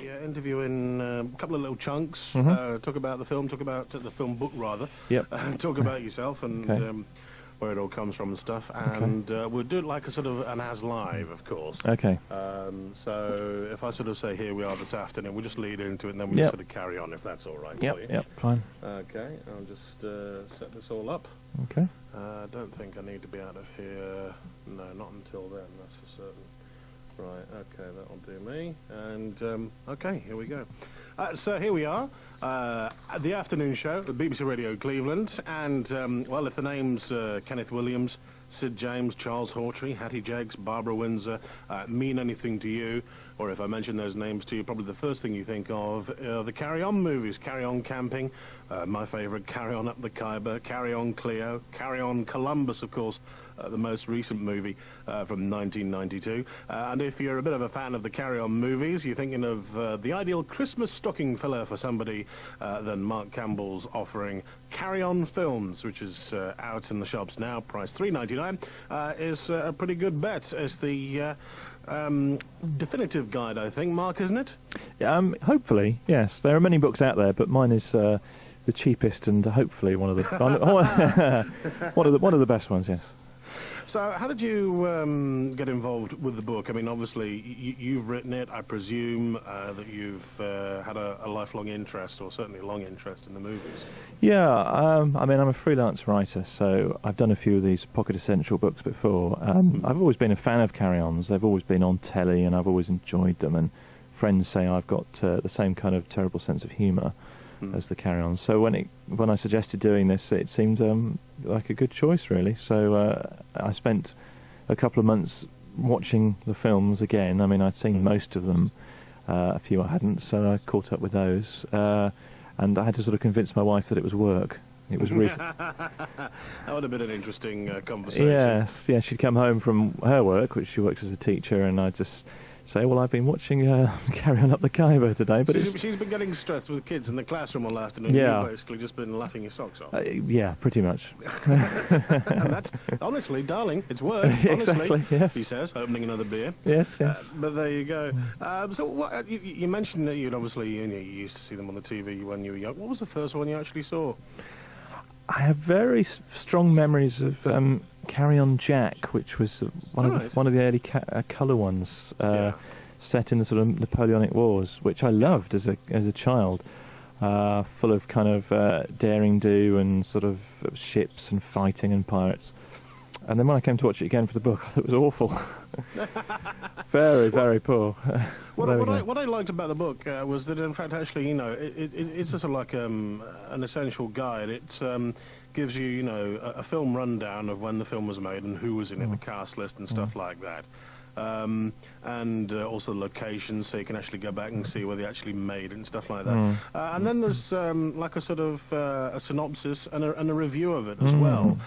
Yeah, interview in a couple of little chunks. Talk about the film, talk about the film book, rather. Yep. Talk about yourself and where it all comes from and stuff. And we'll do it like a sort of an as live, of course. Okay. So if I sort of say, here we are this afternoon, we'll just lead into it and then we'll just sort of carry on, if that's all right for you. Yep, fine. Okay, I'll just set this all up. Okay. I don't think I need to be out of here. No, not until then, that's for certain. Right, okay, that'll do me. And, okay, here we go. So here we are, at the afternoon show at BBC Radio Cleveland. And, well, if the names Kenneth Williams, Sid James, Charles Hawtrey, Hattie Jeggs, Barbara Windsor mean anything to you, or if I mention those names to you, probably the first thing you think of the Carry On movies. Carry On Camping, my favourite, Carry On Up the Khyber, Carry On Cleo, Carry On Columbus, of course, the most recent movie from 1992. And if you're a bit of a fan of the Carry On movies, you're thinking of the ideal Christmas stocking filler for somebody, then Mark Campbell's offering Carry On Films, which is out in the shops now, price $3.99, is a pretty good bet. It's the definitive guide, I think, Mark, isn't it? Yeah, hopefully, yes. There are many books out there, but mine is the cheapest and hopefully one of the one of the best ones. Yes. So how did you get involved with the book? I mean, obviously, you've written it. I presume that you've had a lifelong interest, or certainly a long interest in the movies. Yeah, I mean, I'm a freelance writer, so I've done a few of these Pocket Essential books before. I've always been a fan of Carry-Ons. They've always been on telly, and I've always enjoyed them, and friends say I've got the same kind of terrible sense of humour as the Carry-Ons. So when I suggested doing this, it seemed like a good choice, really. So I spent a couple of months watching the films again. I mean, I'd seen most of them, a few I hadn't, so I caught up with those. And I had to sort of convince my wife that it was work. It was really... That would have been an interesting conversation. Yes, yeah, she'd come home from her work, which she works as a teacher, and I'd just say, well, I've been watching Carry On Up the Khyber today, but she's been getting stressed with kids in the classroom all afternoon. Yeah. You've basically just been laughing your socks off. Yeah, pretty much. And that's, honestly, darling, it's work, honestly, exactly, yes. He says, opening another beer. Yes, yes. But there you go. So what, you mentioned that you'd obviously, you used to see them on the TV when you were young. What was the first one you actually saw? I have very strong memories of Carry On Jack, which was one of the early colour ones, set in the sort of Napoleonic Wars, which I loved as a child, full of kind of daring do and sort of ships and fighting and pirates. And then when I came to watch it again for the book, I thought it was awful. Very, very poor. What I liked about the book was that, in fact, actually, it's sort of like an essential guide. It gives you, a film rundown of when the film was made and who was in it, the cast list and stuff like that. And also locations, so you can actually go back and see where they actually made it and stuff like that. And then there's like a sort of a synopsis and a review of it as well.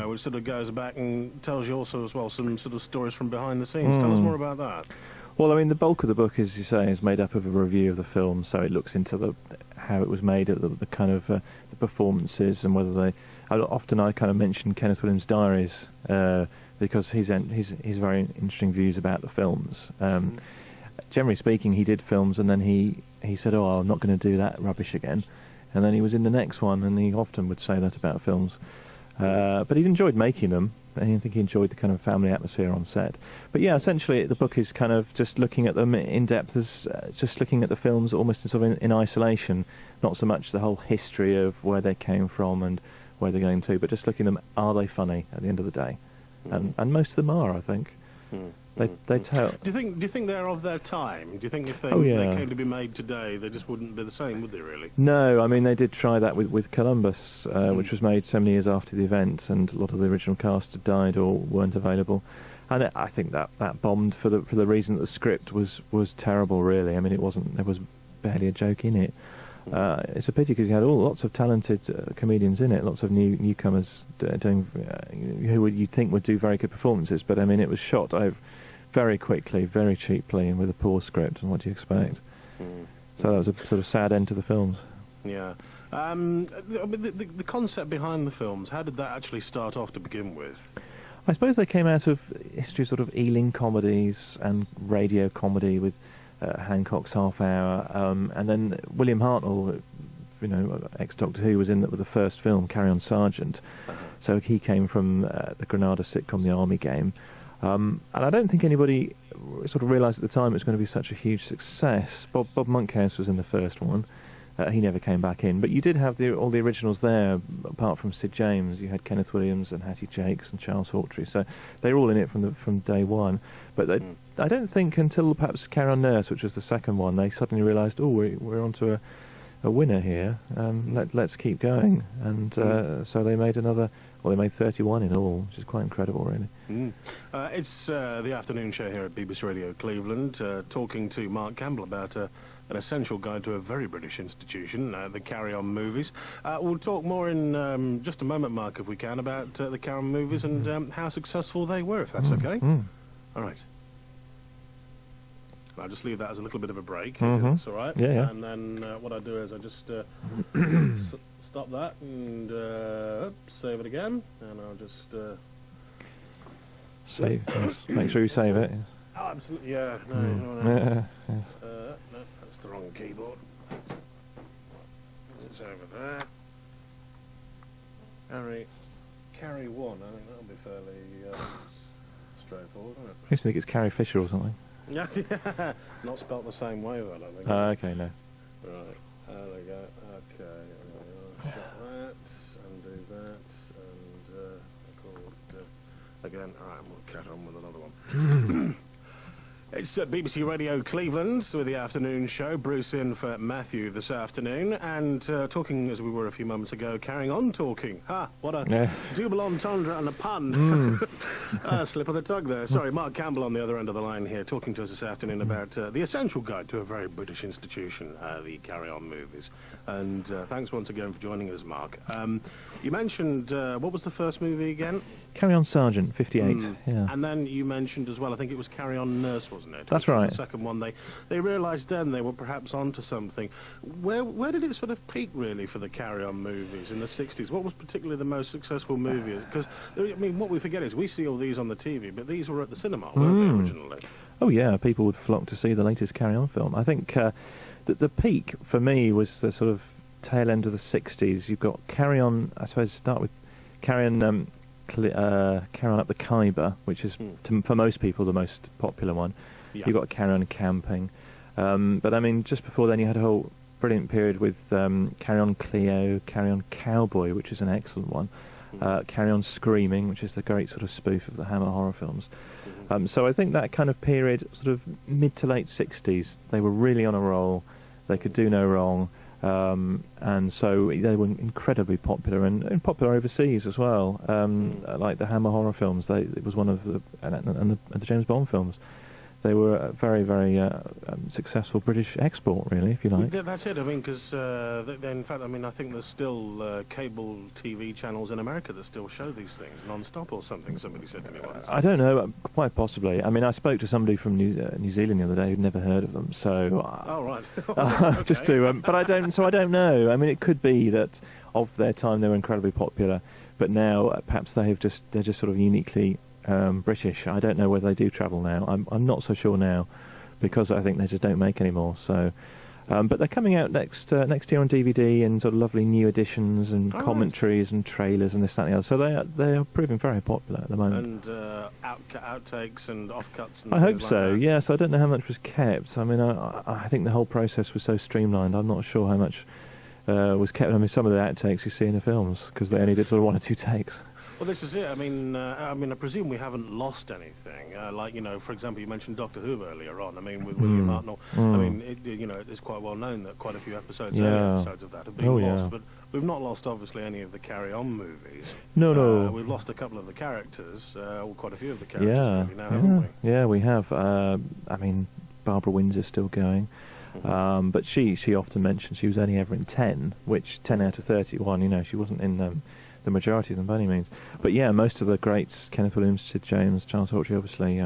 Which sort of goes back and tells you also as well some sort of stories from behind the scenes. Tell us more about that. Well, I mean, the bulk of the book, as you say, is made up of a review of the film, so it looks into how it was made, the kind of the performances, and whether they... Often I kind of mention Kenneth Williams' diaries, because he's very interesting views about the films. Generally speaking, he did films, and then he said, "Oh, I'm not going to do that rubbish again," and then he was in the next one, and he often would say that about films. But he enjoyed making them, and I think he enjoyed the kind of family atmosphere on set. But yeah, essentially the book is kind of just looking at them in depth, as just looking at the films almost in isolation, not so much the whole history of where they came from and where they're going to, but just looking at them, are they funny at the end of the day? And most of them are, I think. They tell. Do you think they're of their time? Do you think if they came to be made today, they just wouldn't be the same, would they really? No, I mean, they did try that with Columbus, which was made so many years after the event, and a lot of the original cast had died or weren't available. And I think that bombed for the reason that the script was terrible, really. I mean, there was barely a joke in it. It's a pity because you had lots of talented comedians in it, lots of newcomers doing who you'd think would do very good performances. But I mean, it was shot very quickly, very cheaply, and with a poor script. And what do you expect? So that was a sort of sad end to the films. Yeah. The concept behind the films, how did that actually start off to begin with? I suppose they came out of history of sort of Ealing comedies and radio comedy with Hancock's Half Hour, and then William Hartnell, ex-Doctor Who, was in with the first film, Carry On Sergeant. So he came from the Granada sitcom The Army Game. And I don't think anybody sort of realised at the time it was going to be such a huge success. Bob Monkhouse was in the first one. He never came back in. But you did have all the originals there, apart from Sid James. You had Kenneth Williams and Hattie Jacques and Charles Hawtrey. So they were all in it from day one. But I don't think until perhaps Carry On Nurse, which was the second one, they suddenly realised, we're onto a winner here. Let's keep going. And so they made they made 31 in all, which is quite incredible, really. It's the afternoon show here at BBC Radio Cleveland, talking to Mark Campbell about an essential guide to a very British institution, the Carry On movies. We'll talk more in just a moment, Mark, if we can, about the Carry On movies and how successful they were, if that's okay. All right. I'll just leave that as a little bit of a break. That's all right. Yeah. And then what I do is I just stop that and save it again, and I'll just save. Yes. Make sure you save it. Yes. Oh, absolutely. Yeah. No, that's the wrong keyboard. It's over there. Carry one. I think that'll be fairly straightforward, won't it? I used to think it's Carrie Fisher or something. Yeah, not spelt the same way, though, I don't think. Okay, no. Right, there we go. Okay, shut that, undo that, and record again. All right, we'll carry on with another one. It's BBC Radio Cleveland with the afternoon show. Bruce in for Matthew this afternoon, and talking as we were a few moments ago, carrying on talking. What a double entendre and a pun. Slip of the tongue there. Sorry, Mark Campbell on the other end of the line here, talking to us this afternoon about the essential guide to a very British institution, the Carry On movies. And thanks once again for joining us, Mark. You mentioned, what was the first movie again? Carry On Sergeant, 58. Yeah. And then you mentioned as well, I think it was Carry On Nurse, wasn't it? That's right. The second one, they realised then they were perhaps onto something. Where did it sort of peak, really, for the Carry On movies in the 60s? What was particularly the most successful movie? Because, I mean, what we forget is we see all these on the TV, but these were at the cinema, weren't they, originally? Oh, yeah, people would flock to see the latest Carry On film. I think the peak, for me, was the sort of tail end of the 60s. You've got Carry On, I suppose, start with Carry On... Carry On Up the Khyber, which is for most people the most popular one. You've got Carry On Camping, but I mean just before then you had a whole brilliant period with Carry On Cleo, Carry On Cowboy, which is an excellent one, Carry On Screaming, which is the great sort of spoof of the Hammer horror films. So I think that kind of period, sort of mid to late 60s, they were really on a roll. They could do no wrong. And so they were incredibly popular and popular overseas as well. Like the Hammer horror films, it was one of the James Bond films. They were a very, very successful British export, really, if you like. Yeah, that's it. I mean, because in fact, I mean, I think there's still cable TV channels in America that still show these things non-stop or something. Somebody said to me once. I don't know, quite possibly. I mean, I spoke to somebody from New Zealand the other day who'd never heard of them. So, oh right, okay. Just to, but I don't. So I don't know. I mean, it could be that of their time they were incredibly popular, but now perhaps they're just sort of uniquely British. I don't know whether they do travel now. I'm not so sure now, because I think they just don't make any more. So, but they're coming out next year on DVD and sort of lovely new editions and commentaries and trailers and this, that, and the other. So they are proving very popular at the moment. And outtakes and offcuts. And I hope so. Like yes, I don't know how much was kept. I mean, I think the whole process was so streamlined. I'm not sure how much was kept. I mean, some of the outtakes you see in the films, because they only did sort of 1 or 2 takes. Well, this is it. I mean, I presume we haven't lost anything. Like, you know, for example, you mentioned Doctor Who earlier on. I mean, with William Hartnell. I mean, it's quite well known that quite a few episodes, early episodes of that have been lost. But we've not lost, obviously, any of the Carry On movies. No. We've lost a couple of the characters, or quite a few of the characters, really, now, haven't we? Yeah, we have. I mean, Barbara Windsor's still going. But she often mentioned she was only ever in 10, which 10 out of 31, you know, she wasn't in the majority of them by any means. But yeah, most of the greats, Kenneth Williams, Sid James, Charles Hawtrey, obviously,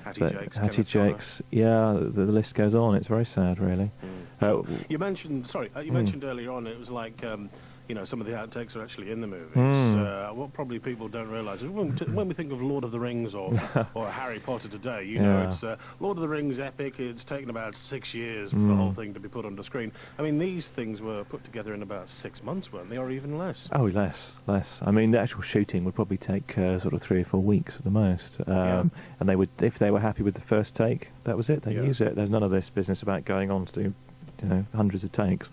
Hattie Jacques, yeah, the list goes on. It's very sad, really. You mentioned, you mentioned earlier on, it was like, you know, some of the outtakes are actually in the movies. Mm. What probably people don't realise is when we think of Lord of the Rings or Harry Potter today, you know, it's Lord of the Rings epic. It's taken about 6 years for the whole thing to be put on the screen. I mean, these things were put together in about 6 months, weren't they, or even less? Oh, less. I mean, the actual shooting would probably take sort of 3 or 4 weeks at the most. And they would, if they were happy with the first take, that was it. They'd use it. There's none of this business about going on to do, you know, hundreds of takes.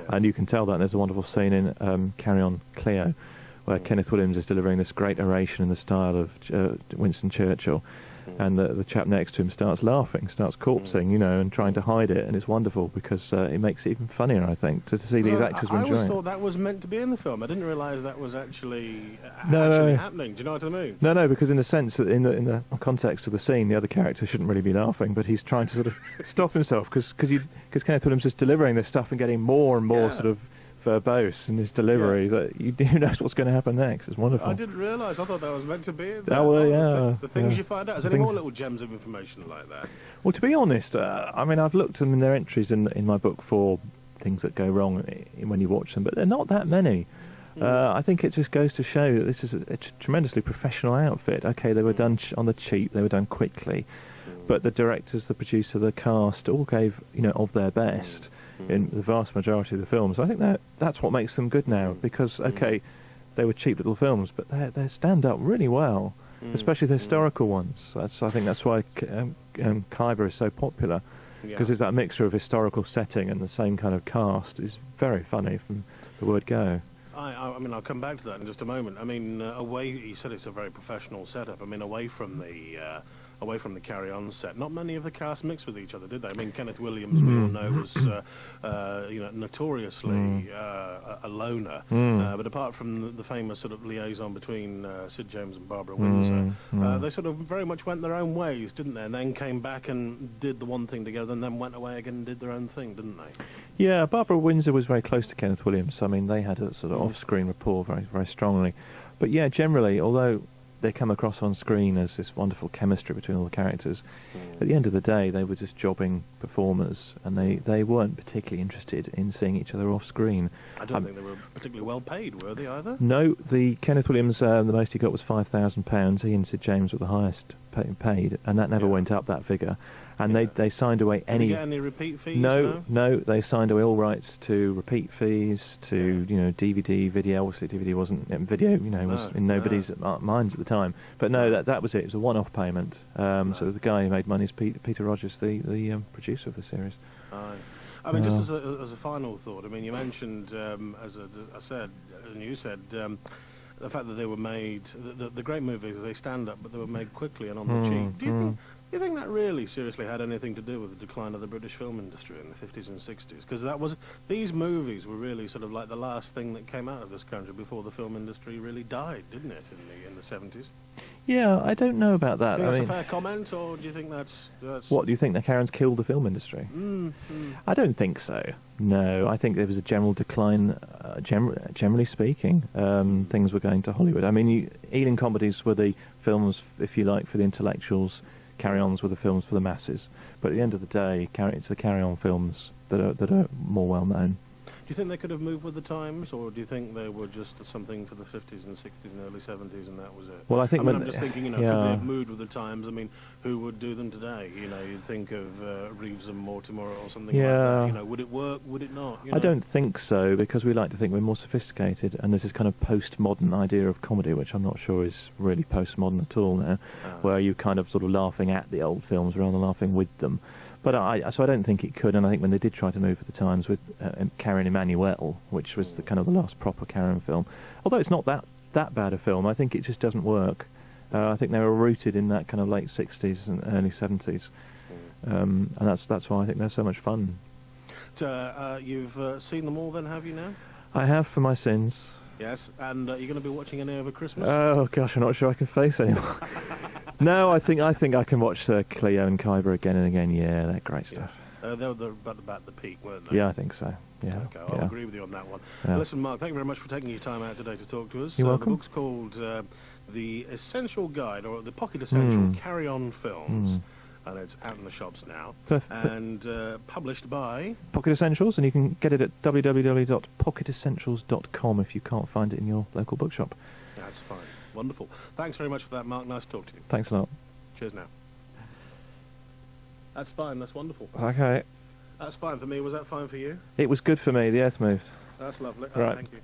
And you can tell that. There's a wonderful scene in Carry On Cleo, where Kenneth Williams is delivering this great oration in the style of Winston Churchill, and the chap next to him starts laughing, starts corpsing, you know, and trying to hide it, and it's wonderful because it makes it even funnier, I think, to see these actors enjoying it. I always thought that was meant to be in the film. I didn't realise that was actually happening. Do you know what I mean? No, because in the sense that in the context of the scene, the other character shouldn't really be laughing, but he's trying to sort of stop himself because Kenneth Williams is delivering this stuff and getting more and more sort of verbose in his delivery that who knows what's going to happen next. It's wonderful. I didn't realise. I thought that was meant to be it. The things you find out. Is there any more little gems of information like that? Well, to be honest, I mean, I've looked in their entries in my book for things that go wrong when you watch them, but they're not that many. I think it just goes to show that this is a tremendously professional outfit. Okay, they were done on the cheap, they were done quickly, but the directors, the producer, the cast all gave, you know, of their best in the vast majority of the films. I think that's what makes them good now, because okay, they were cheap little films, but they stand up really well, especially the historical ones. I think that's why Khyber is so popular, because there's that mixture of historical setting and the same kind of cast. Is very funny from the word go. I mean, I'll come back to that in just a moment. I mean, you said it's a very professional setup. I mean, away from the Carry On set, not many of the cast mixed with each other, did they? I mean, Kenneth Williams, we all know, was you know, notoriously a loner. But apart from the famous sort of liaison between Sid James and Barbara Windsor, they sort of very much went their own ways, didn't they? And then came back and did the one thing together, and then went away again and did their own thing, didn't they? Yeah, Barbara Windsor was very close to Kenneth Williams. I mean, they had a sort of off-screen rapport very, very strongly. But yeah, generally, although they come across on screen as this wonderful chemistry between all the characters, at the end of the day they were just jobbing performers, and they weren't particularly interested in seeing each other off screen. I don't think they were particularly well paid, were they, either? No, the Kenneth Williams, the most he got was £5,000. He and Sid James were the highest paid, and that never went up, that figure. And they signed away any... Did they get any repeat fees? No, they signed away all rights to repeat fees, to you know, DVD, video. Obviously, DVD wasn't video. You know, was in nobody's minds at the time. But no, that was it. It was a one-off payment. So the guy who made money is Peter Rogers, the producer of the series. I mean, just as a final thought. I mean, you mentioned, as I said, and you said. The fact that they were made, the great movies, they stand up, but they were made quickly and on the cheap. Do you think that really seriously had anything to do with the decline of the British film industry in the 50s and 60s? Because these movies were really sort of like the last thing that came out of this country before the film industry really died, didn't it, in the 70s? Yeah, I don't know about that. Do you think that's a fair comment, or do you think that's... What, do you think that Karen's killed the film industry? I don't think so. No, I think there was a general decline, generally speaking. Things were going to Hollywood. I mean, Ealing comedies were the films, if you like, for the intellectuals. Carry-ons were the films for the masses. But at the end of the day, it's the carry-on films that are more well-known. Do you think they could have moved with the times, or do you think they were just something for the 50s and 60s and early 70s, and that was it? Well, I think I'm just thinking, you know, could they have moved with the times? I mean, who would do them today? You know, you'd think of Reeves and Mortimer or something like that. You know, would it work? Would it not? You know? I don't think so, because we like to think we're more sophisticated, and there's this kind of postmodern idea of comedy, which I'm not sure is really postmodern at all now, where you're kind of sort of laughing at the old films rather than laughing with them. But so I don't think it could, and I think when they did try to move with the times with Karen Emanuelle, which was the kind of the last proper Karen film, although it's not that bad a film, I think it just doesn't work. I think they were rooted in that kind of late 60s and early 70s, and that's why I think they're so much fun. So, you've seen them all then, have you now? I have, for my sins. Yes, and you're going to be watching any over Christmas? Oh gosh, I'm not sure I can face anymore. No, I think I can watch Cleo and Khyber again and again. Yeah, they're great stuff. They were about the peak, weren't they? Yeah, I think so. Yeah. Okay, I'll agree with you on that one. Yeah. Listen, Mark, thank you very much for taking your time out today to talk to us. You're welcome. The book's called The Essential Guide, or The Pocket Essential Carry-On Films. and it's out in the shops now. Perfect. And published by Pocket Essentials, and you can get it at www.pocketessentials.com if you can't find it in your local bookshop. That's fine. Wonderful. Thanks very much for that, Mark. Nice to talk to you. Thanks a lot. Cheers now. That's fine. That's wonderful. Okay. That's fine for me. Was that fine for you? It was good for me. The earth moved. That's lovely. Right. Thank you.